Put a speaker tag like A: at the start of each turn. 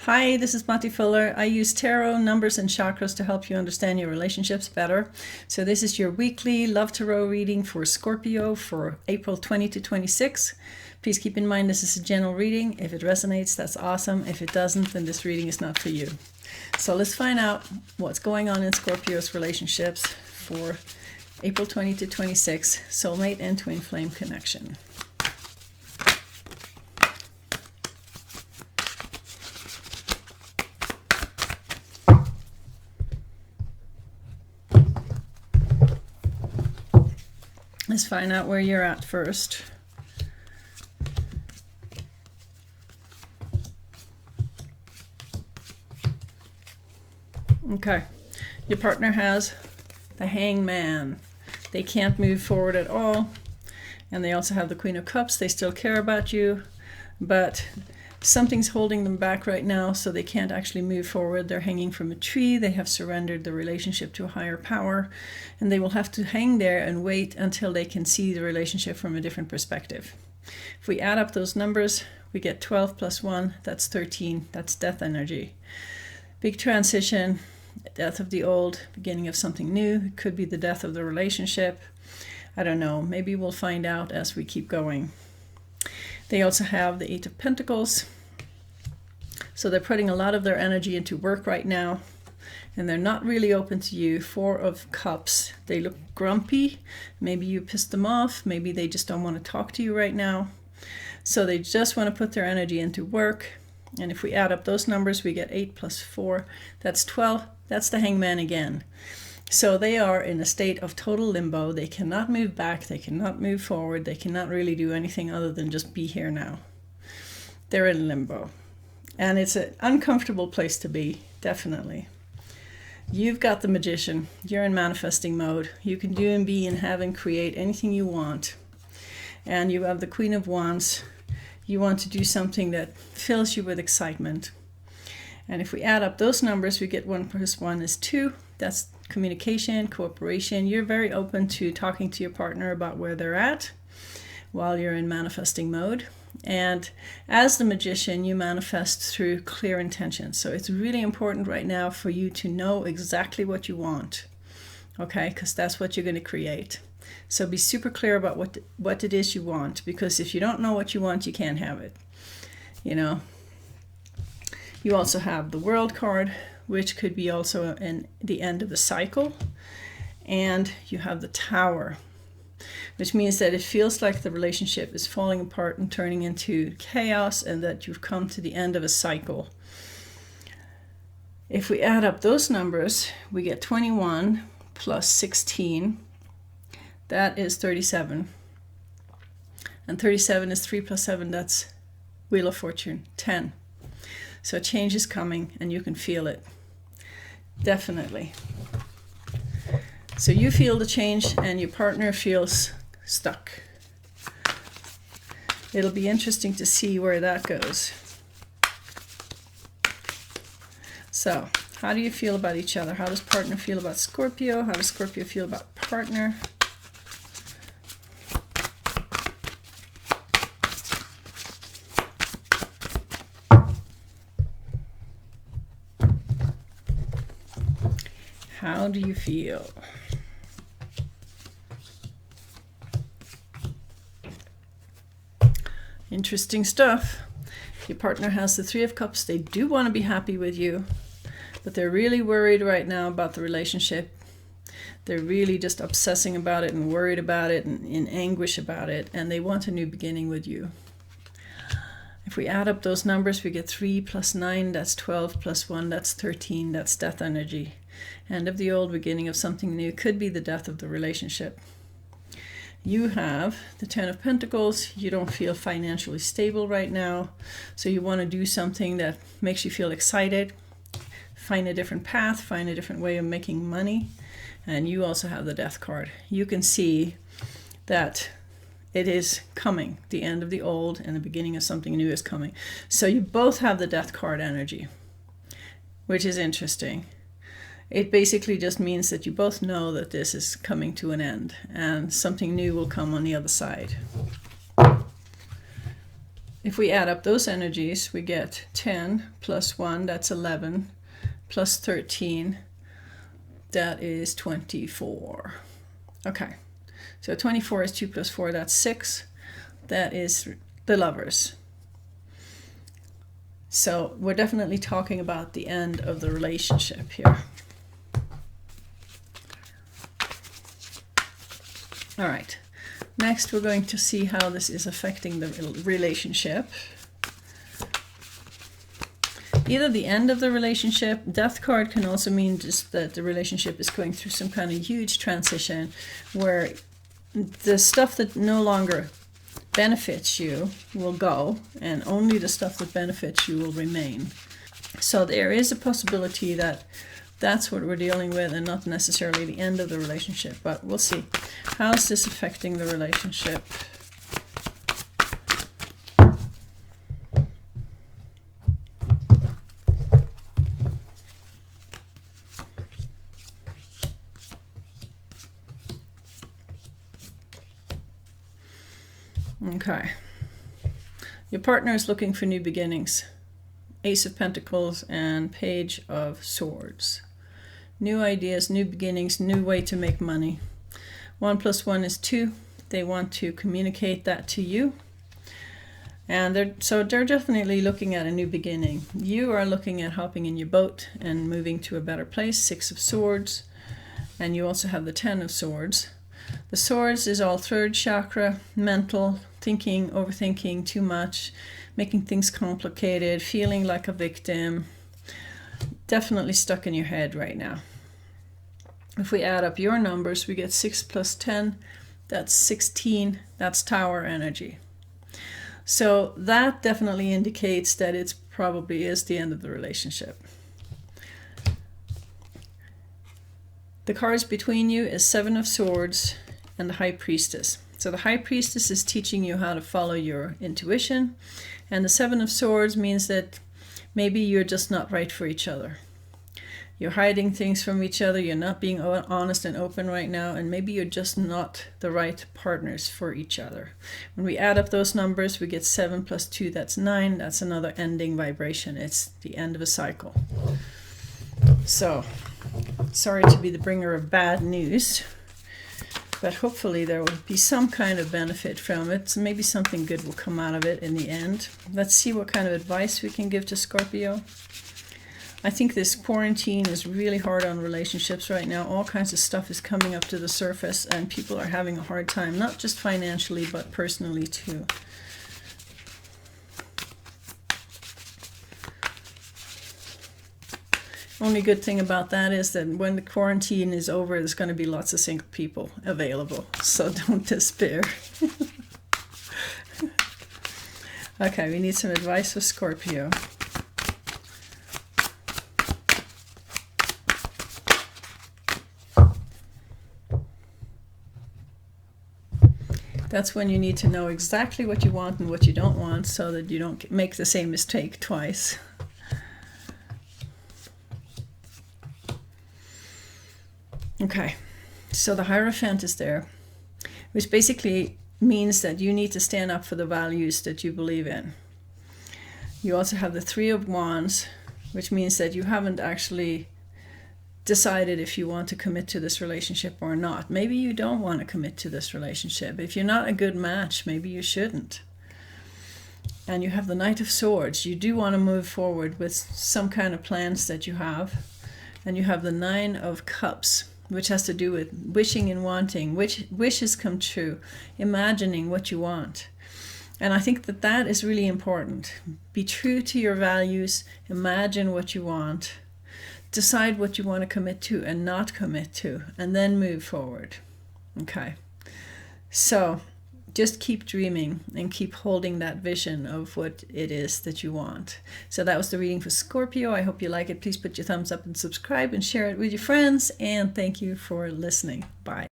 A: Hi, this is Matti Fuller. I use tarot, numbers, and chakras to help you understand your relationships better. So this is your weekly Love Tarot reading for Scorpio for April 20 to 26. Please keep in mind this is a general reading. If it resonates, that's awesome. If it doesn't, then this reading is not for you. So let's find out what's going on in Scorpio's relationships for April 20 to 26, soulmate and twin flame connection. Let's find out where you're at first. Okay, your partner has the Hangman. They can't move forward at all. And they also have the Queen of Cups. They still care about you, but something's holding them back right now, so they can't actually move forward. They're hanging from a tree. They have surrendered the relationship to a higher power, and they will have to hang there and wait until they can see the relationship from a different perspective. If we add up those numbers, we get 12 plus 1, that's 13. That's death energy. Big transition, death of the old, beginning of something new. It could be the death of the relationship. I don't know. Maybe we'll find out as we keep going. They also have the Eight of Pentacles. So they're putting a lot of their energy into work right now, and they're not really open to you. Four of Cups. They look grumpy. Maybe you pissed them off. Maybe they just don't want to talk to you right now. So they just want to put their energy into work. And if we add up those numbers, we get 8 plus 4. That's 12. That's the Hangman again. So they are in a state of total limbo. They cannot move back. They cannot move forward. They cannot really do anything other than just be here now. They're in limbo. And it's an uncomfortable place to be, definitely. You've got the Magician. You're in manifesting mode. You can do and be and have and create anything you want. And you have the Queen of Wands. You want to do something that fills you with excitement. And if we add up those numbers, we get 1 plus 1 is 2. That's communication, cooperation. You're very open to talking to your partner about where they're at while you're in manifesting mode. And as the Magician, you manifest through clear intention. So it's really important right now for you to know exactly what you want, okay? Because that's what you're going to create. So be super clear about what it is you want, because if you don't know what you want, you can't have it, you know. You also have the World card, which could be also in the end of a cycle. And you have the Tower, which means that it feels like the relationship is falling apart and turning into chaos, and that you've come to the end of a cycle. If we add up those numbers, we get 21 plus 16. That is 37. And 37 is 3 plus 7. That's Wheel of Fortune, 10. So change is coming, and you can feel it. Definitely. So you feel the change, and your partner feels stuck. It'll be interesting to see where that goes. So, how do you feel about each other? How does partner feel about Scorpio? How does Scorpio feel about partner? How do you feel? Interesting stuff. Your partner has the Three of Cups. They do want to be happy with you, but they're really worried right now about the relationship. They're really just obsessing about it and worried about it and in anguish about it, and they want a new beginning with you. If we add up those numbers, we get 3 plus 9, that's 12 plus 1, that's 13, that's death energy. End of the old, beginning of something new. Could be the death of the relationship. You have the 10 of Pentacles. You don't feel financially stable right now, so you want to do something that makes you feel excited. Find a different path, find a different way of making money. And you also have the Death card. You can see that it is coming. The end of the old and the beginning of something new is coming. So you both have the Death card energy, which is interesting. It basically just means that you both know that this is coming to an end and something new will come on the other side. if we add up those energies, we get 10 plus 1, that's 11, plus 13, that is 24. Okay, so 24 is 2 plus 4, that's 6. That is the Lovers. So we're definitely talking about the end of the relationship here. All right, next we're going to see how this is affecting the relationship. Either the end of the relationship, Death card can also mean just that the relationship is going through some kind of huge transition where the stuff that no longer benefits you will go and only the stuff that benefits you will remain. So there is a possibility that that's what we're dealing with and not necessarily the end of the relationship, but we'll see. How is this affecting the relationship? Okay. Your partner is looking for new beginnings. Ace of Pentacles and Page of Swords. New ideas, new beginnings, new way to make money. 1 plus 1 is 2. They want to communicate that to you. And they're definitely looking at a new beginning. You are looking at hopping in your boat and moving to a better place. 6 of Swords. And you also have the 10 of Swords. The Swords is all 3rd chakra, mental, thinking, overthinking too much, making things complicated, feeling like a victim. Definitely stuck in your head right now. If we add up your numbers, we get 6 plus 10, that's 16, that's Tower energy. So that definitely indicates that it probably is the end of the relationship. The cards between you is 7 of Swords and the High Priestess. So the High Priestess is teaching you how to follow your intuition, and the 7 of Swords means that maybe you're just not right for each other. You're hiding things from each other, you're not being honest and open right now, and maybe you're just not the right partners for each other. When we add up those numbers, we get 7 plus 2, that's 9. That's another ending vibration. It's the end of a cycle. So, sorry to be the bringer of bad news, but hopefully there will be some kind of benefit from it. So maybe something good will come out of it in the end. Let's see what kind of advice we can give to Scorpio. I think this quarantine is really hard on relationships right now. All kinds of stuff is coming up to the surface and people are having a hard time, not just financially, but personally too. Only good thing about that is that when the quarantine is over, there's going to be lots of single people available. So don't despair. Okay, we need some advice for Scorpio. That's when you need to know exactly what you want and what you don't want so that you don't make the same mistake twice. Okay, so the Hierophant is there, which basically means that you need to stand up for the values that you believe in. You also have the 3 of Wands, which means that you haven't actually decided if you want to commit to this relationship or not. Maybe you don't want to commit to this relationship. If you're not a good match, maybe you shouldn't. And you have the Knight of Swords. You do want to move forward with some kind of plans that you have. And you have the 9 of Cups, which has to do with wishing and wanting, which wishes come true, imagining what you want. And I think that that is really important. Be true to your values, imagine what you want, decide what you want to commit to and not commit to, and then move forward. Okay, so just keep dreaming and keep holding that vision of what it is that you want. So that was the reading for Scorpio. I hope you like it. Please put your thumbs up and subscribe and share it with your friends. And thank you for listening. Bye.